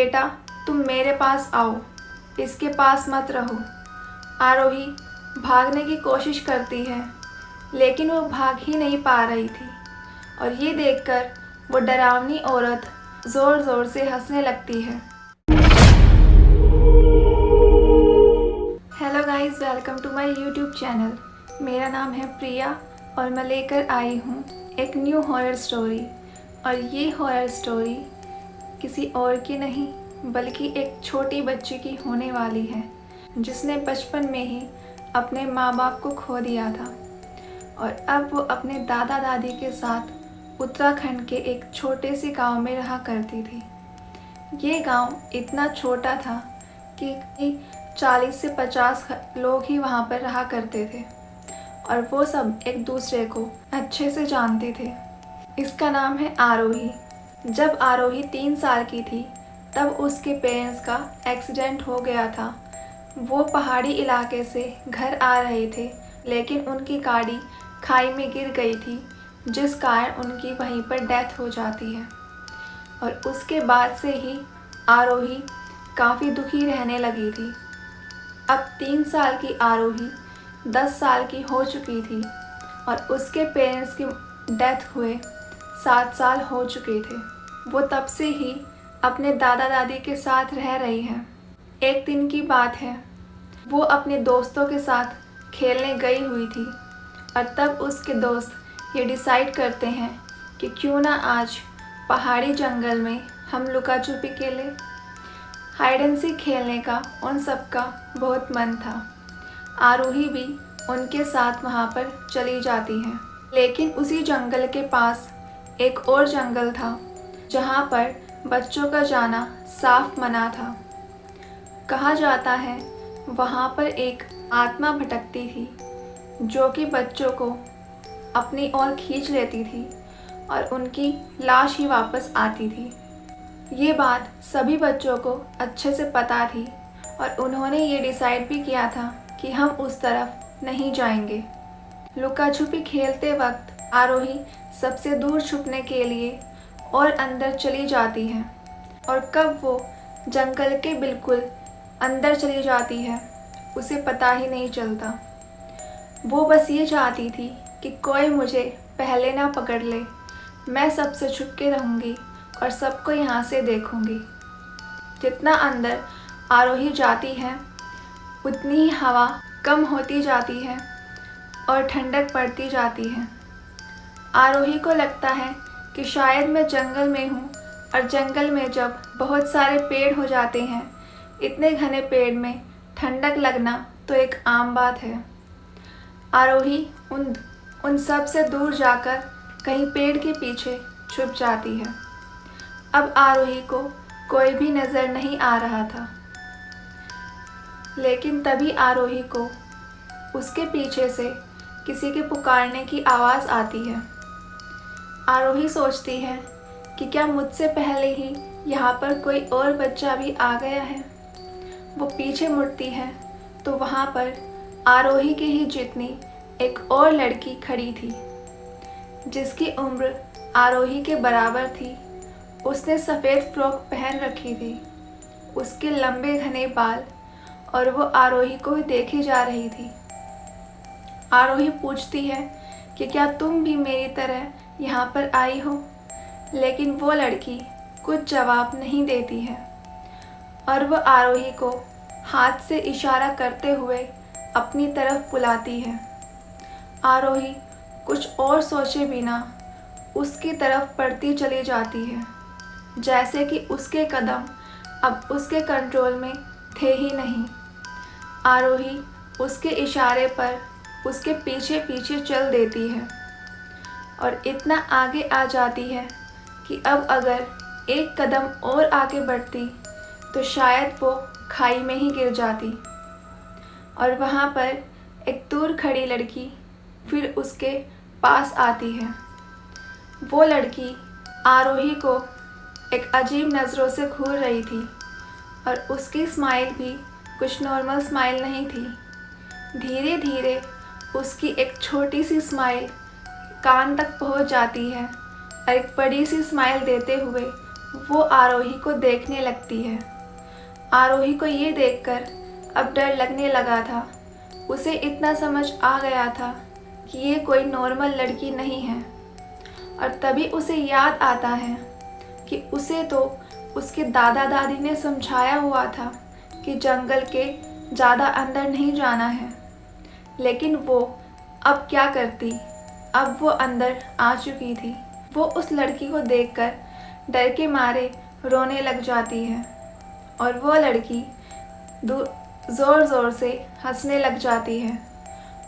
बेटा तुम मेरे पास आओ, इसके पास मत रहो। आरोही भागने की कोशिश करती है, लेकिन वो भाग ही नहीं पा रही थी और ये देखकर वो डरावनी औरत ज़ोर ज़ोर से हंसने लगती है। Hello guys, welcome to my YouTube channel. मेरा नाम है प्रिया और मैं लेकर आई हूँ एक न्यू हॉरर स्टोरी। और ये हॉरर स्टोरी किसी और की नहीं बल्कि एक छोटी बच्ची की होने वाली है, जिसने बचपन में ही अपने माँ बाप को खो दिया था और अब वो अपने दादा दादी के साथ उत्तराखंड के एक छोटे से गांव में रहा करती थी। ये गांव इतना छोटा था कि 40 से 50 लोग ही वहाँ पर रहा करते थे और वो सब एक दूसरे को अच्छे से जानते थे। इसका नाम है आरोही। जब आरोही 3 साल की थी तब उसके पेरेंट्स का एक्सीडेंट हो गया था। वो पहाड़ी इलाके से घर आ रहे थे, लेकिन उनकी गाड़ी खाई में गिर गई थी, जिस कारण उनकी वहीं पर डेथ हो जाती है। और उसके बाद से ही आरोही काफ़ी दुखी रहने लगी थी। अब 3 साल की आरोही 10 साल की हो चुकी थी और उसके पेरेंट्स की डेथ हुए 7 साल हो चुके थे। वो तब से ही अपने दादा दादी के साथ रह रही है। एक दिन की बात है, वो अपने दोस्तों के साथ खेलने गई हुई थी और तब उसके दोस्त ये डिसाइड करते हैं कि क्यों ना आज पहाड़ी जंगल में हम लुका छुपी खेलें। हाइड एंड सीक खेलने का उन सबका बहुत मन था। आरोही भी उनके साथ वहाँ पर चली जाती है, लेकिन उसी जंगल के पास एक और जंगल था जहाँ पर बच्चों का जाना साफ मना था। कहा जाता है वहाँ पर एक आत्मा भटकती थी जो कि बच्चों को अपनी ओर खींच लेती थी और उनकी लाश ही वापस आती थी। ये बात सभी बच्चों को अच्छे से पता थी और उन्होंने ये डिसाइड भी किया था कि हम उस तरफ नहीं जाएंगे। लुका छुपी खेलते वक्त आरोही सबसे दूर छुपने के लिए और अंदर चली जाती है और कब वो जंगल के बिल्कुल अंदर चली जाती है उसे पता ही नहीं चलता। वो बस ये चाहती थी कि कोई मुझे पहले ना पकड़ ले, मैं सबसे छुप के रहूँगी और सबको यहाँ से देखूँगी। जितना अंदर आरोही जाती है उतनी ही हवा कम होती जाती है और ठंडक पड़ती जाती है। आरोही को लगता है कि शायद मैं जंगल में हूँ और जंगल में जब बहुत सारे पेड़ हो जाते हैं, इतने घने पेड़ में ठंडक लगना तो एक आम बात है। आरोही उन सब से दूर जाकर कहीं पेड़ के पीछे छुप जाती है। अब आरोही को कोई भी नज़र नहीं आ रहा था, लेकिन तभी आरोही को उसके पीछे से किसी के पुकारने की आवाज़ आती है। आरोही सोचती है कि क्या मुझसे पहले ही यहाँ पर कोई और बच्चा भी आ गया है। वो पीछे मुड़ती है तो वहाँ पर आरोही के ही जितनी एक और लड़की खड़ी थी, जिसकी उम्र आरोही के बराबर थी। उसने सफ़ेद फ्रॉक पहन रखी थी, उसके लंबे घने बाल, और वो आरोही को देखे जा रही थी। आरोही पूछती है कि क्या तुम भी मेरी तरह यहाँ पर आई हो, लेकिन वो लड़की कुछ जवाब नहीं देती है और वो आरोही को हाथ से इशारा करते हुए अपनी तरफ बुलाती है। आरोही कुछ और सोचे बिना उसकी तरफ बढ़ती चली जाती है, जैसे कि उसके कदम अब उसके कंट्रोल में थे ही नहीं। आरोही उसके इशारे पर उसके पीछे पीछे चल देती है और इतना आगे आ जाती है कि अब अगर एक कदम और आगे बढ़ती तो शायद वो खाई में ही गिर जाती। और वहाँ पर एक दूर खड़ी लड़की फिर उसके पास आती है। वो लड़की आरोही को एक अजीब नज़रों से घूर रही थी और उसकी स्माइल भी कुछ नॉर्मल स्माइल नहीं थी। धीरे धीरे उसकी एक छोटी सी स्माइल कान तक पहुंच जाती है और एक बड़ी सी स्माइल देते हुए वो आरोही को देखने लगती है। आरोही को ये देखकर अब डर लगने लगा था। उसे इतना समझ आ गया था कि ये कोई नॉर्मल लड़की नहीं है। और तभी उसे याद आता है कि उसे तो उसके दादा दादी ने समझाया हुआ था कि जंगल के ज़्यादा अंदर नहीं जाना है। लेकिन वो अब क्या करती, अब वो अंदर आ चुकी थी। वो उस लड़की को देखकर डर के मारे रोने लग जाती है और वो लड़की ज़ोर ज़ोर से हंसने लग जाती है।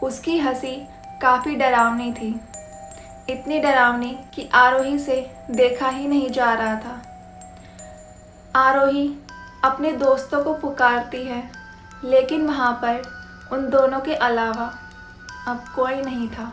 उसकी हंसी काफ़ी डरावनी थी, इतनी डरावनी कि आरोही से देखा ही नहीं जा रहा था। आरोही अपने दोस्तों को पुकारती है, लेकिन वहाँ पर उन दोनों के अलावा अब कोई नहीं था।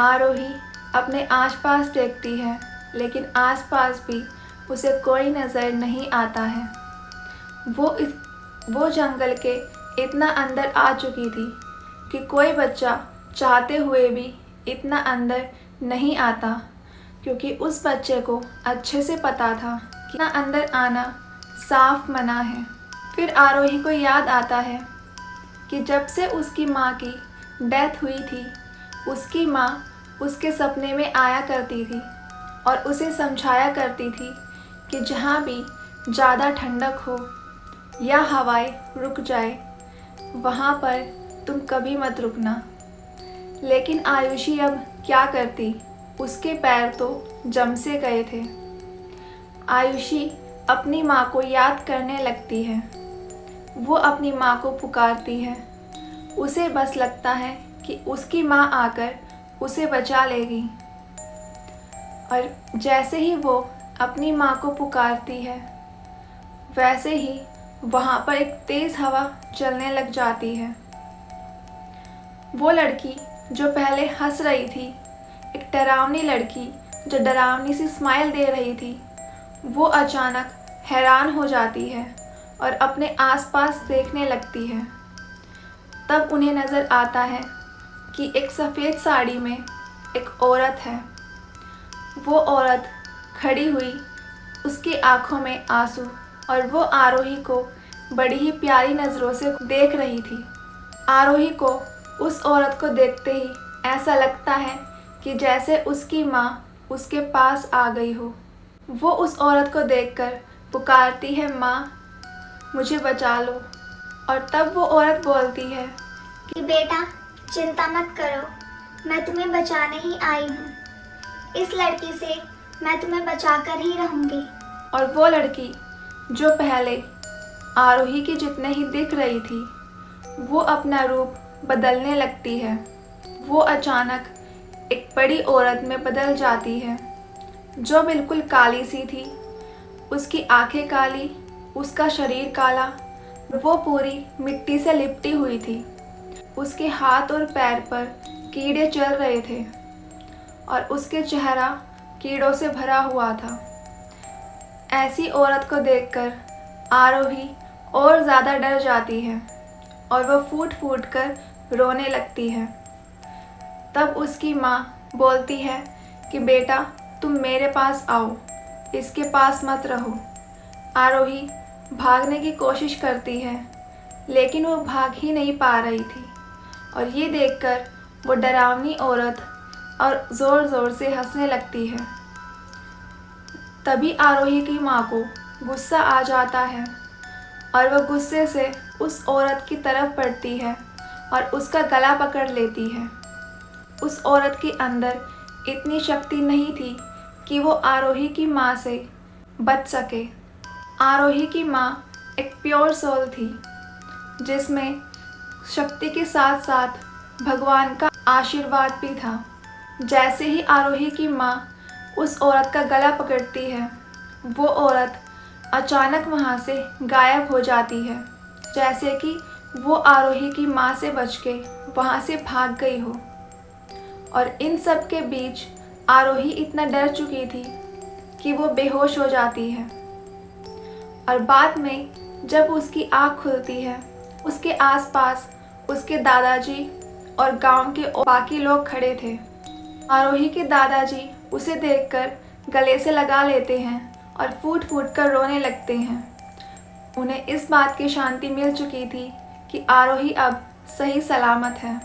आरोही अपने आसपास देखती है, लेकिन आसपास भी उसे कोई नज़र नहीं आता है। वो जंगल के इतना अंदर आ चुकी थी कि कोई बच्चा चाहते हुए भी इतना अंदर नहीं आता, क्योंकि उस बच्चे को अच्छे से पता था कि इतना अंदर आना साफ मना है। फिर आरोही को याद आता है कि जब से उसकी माँ की डेथ हुई थी, उसकी माँ उसके सपने में आया करती थी और उसे समझाया करती थी कि जहाँ भी ज़्यादा ठंडक हो या हवाएं रुक जाए, वहाँ पर तुम कभी मत रुकना। लेकिन आयुषी अब क्या करती, उसके पैर तो जम से गए थे। आयुषी अपनी माँ को याद करने लगती है। वो अपनी माँ को पुकारती है। उसे बस लगता है कि उसकी माँ आकर उसे बचा लेगी। और जैसे ही वो अपनी माँ को पुकारती है, वैसे ही वहाँ पर एक तेज़ हवा चलने लग जाती है। वो लड़की जो पहले हंस रही थी, एक डरावनी लड़की जो डरावनी सी स्माइल दे रही थी, वो अचानक हैरान हो जाती है और अपने आसपास देखने लगती है। तब उन्हें नज़र आता है कि एक सफ़ेद साड़ी में एक औरत है। वो औरत खड़ी हुई, उसकी आँखों में आंसू, और वो आरोही को बड़ी ही प्यारी नज़रों से देख रही थी। आरोही को उस औरत को देखते ही ऐसा लगता है कि जैसे उसकी माँ उसके पास आ गई हो। वो उस औरत को देखकर पुकारती है, माँ मुझे बचा लो। और तब वो औरत बोलती है कि बेटा चिंता मत करो, मैं तुम्हें बचाने ही आई हूँ। इस लड़की से मैं तुम्हें बचाकर ही रहूँगी। और वो लड़की जो पहले आरोही की जितने ही दिख रही थी, वो अपना रूप बदलने लगती है। वो अचानक एक बड़ी औरत में बदल जाती है, जो बिल्कुल काली सी थी। उसकी आंखें काली, उसका शरीर काला, वो पूरी मिट्टी से लिपटी हुई थी। उसके हाथ और पैर पर कीड़े चल रहे थे और उसके चेहरा कीड़ों से भरा हुआ था। ऐसी औरत को देखकर आरोही और ज़्यादा डर जाती है और वह फूट फूट कर रोने लगती है। तब उसकी माँ बोलती है कि बेटा तुम मेरे पास आओ, इसके पास मत रहो। आरोही भागने की कोशिश करती है, लेकिन वो भाग ही नहीं पा रही थी। और ये देखकर वो डरावनी औरत और ज़ोर ज़ोर से हंसने लगती है। तभी आरोही की माँ को गुस्सा आ जाता है और वह गुस्से से उस औरत की तरफ बढ़ती है और उसका गला पकड़ लेती है। उस औरत के अंदर इतनी शक्ति नहीं थी कि वो आरोही की माँ से बच सके। आरोही की माँ एक प्योर सोल थी, जिसमें शक्ति के साथ साथ भगवान का आशीर्वाद भी था। जैसे ही आरोही की माँ उस औरत का गला पकड़ती है, वो औरत अचानक वहाँ से गायब हो जाती है, जैसे कि वो आरोही की माँ से बच के वहाँ से भाग गई हो। और इन सब के बीच आरोही इतना डर चुकी थी कि वो बेहोश हो जाती है। और बाद में जब उसकी आँख खुलती है, उसके आसपास उसके दादाजी और गांव के बाकी लोग खड़े थे। आरोही के दादाजी उसे देखकर गले से लगा लेते हैं और फूट फूट कर रोने लगते हैं। उन्हें इस बात की शांति मिल चुकी थी कि आरोही अब सही सलामत है।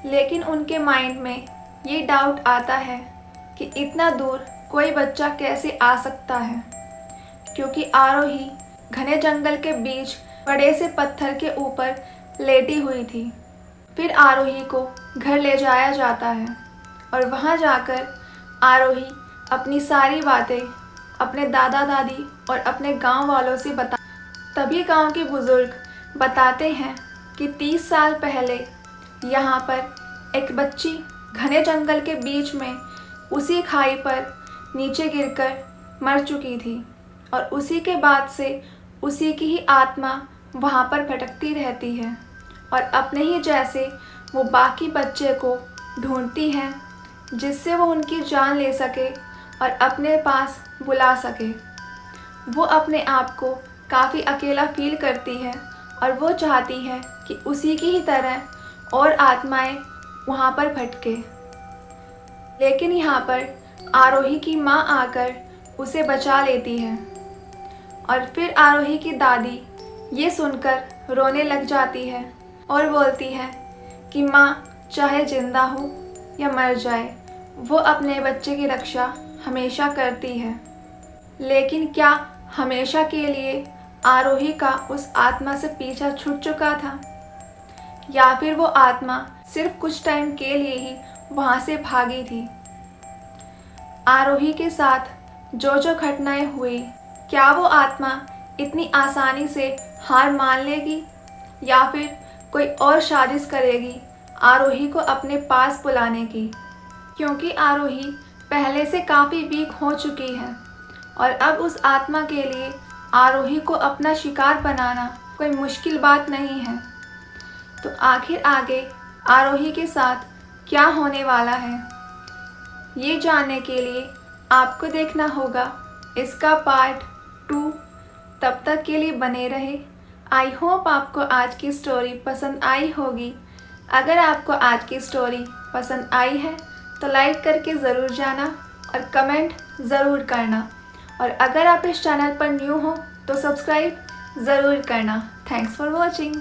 लेकिन उनके माइंड में ये डाउट आता है कि इतना दूर कोई बच्चा कैसे आ सकता है, क्योंकि आरोही घने जंगल के बीच बड़े से पत्थर के ऊपर लेटी हुई थी। फिर आरोही को घर ले जाया जाता है और वहाँ जाकर आरोही अपनी सारी बातें अपने दादा दादी और अपने गांव वालों से बता। तभी गांव के बुजुर्ग बताते हैं कि 30 साल पहले यहाँ पर एक बच्ची घने जंगल के बीच में उसी खाई पर नीचे गिरकर मर चुकी थी और उसी के बाद से उसी की ही आत्मा वहाँ पर भटकती रहती है और अपने ही जैसे वो बाकी बच्चे को ढूंढती है, जिससे वो उनकी जान ले सके और अपने पास बुला सके। वो अपने आप को काफ़ी अकेला फील करती है और वो चाहती है कि उसी की ही तरह और आत्माएं वहाँ पर भटके। लेकिन यहाँ पर आरोही की माँ आकर उसे बचा लेती है और फिर आरोही की दादी ये सुनकर रोने लग जाती है और बोलती है कि माँ चाहे जिंदा हो या मर जाए, वो अपने बच्चे की रक्षा हमेशा करती है। लेकिन क्या हमेशा के लिए आरोही का उस आत्मा से पीछा छूट चुका था, या फिर वो आत्मा सिर्फ कुछ टाइम के लिए ही वहाँ से भागी थी? आरोही के साथ जो जो घटनाएं हुई, क्या वो आत्मा इतनी आसानी से हार मान लेगी या फिर कोई और साजिश करेगी आरोही को अपने पास बुलाने की? क्योंकि आरोही पहले से काफ़ी वीक हो चुकी है और अब उस आत्मा के लिए आरोही को अपना शिकार बनाना कोई मुश्किल बात नहीं है। तो आखिर आगे आरोही के साथ क्या होने वाला है, ये जानने के लिए आपको देखना होगा इसका पार्ट 2। तब तक के लिए बने रहे। आई होप आपको आज की स्टोरी पसंद आई होगी। अगर आपको आज की स्टोरी पसंद आई है तो लाइक करके ज़रूर जाना और कमेंट ज़रूर करना, और अगर आप इस चैनल पर न्यू हो तो सब्सक्राइब ज़रूर करना। Thanks for watching.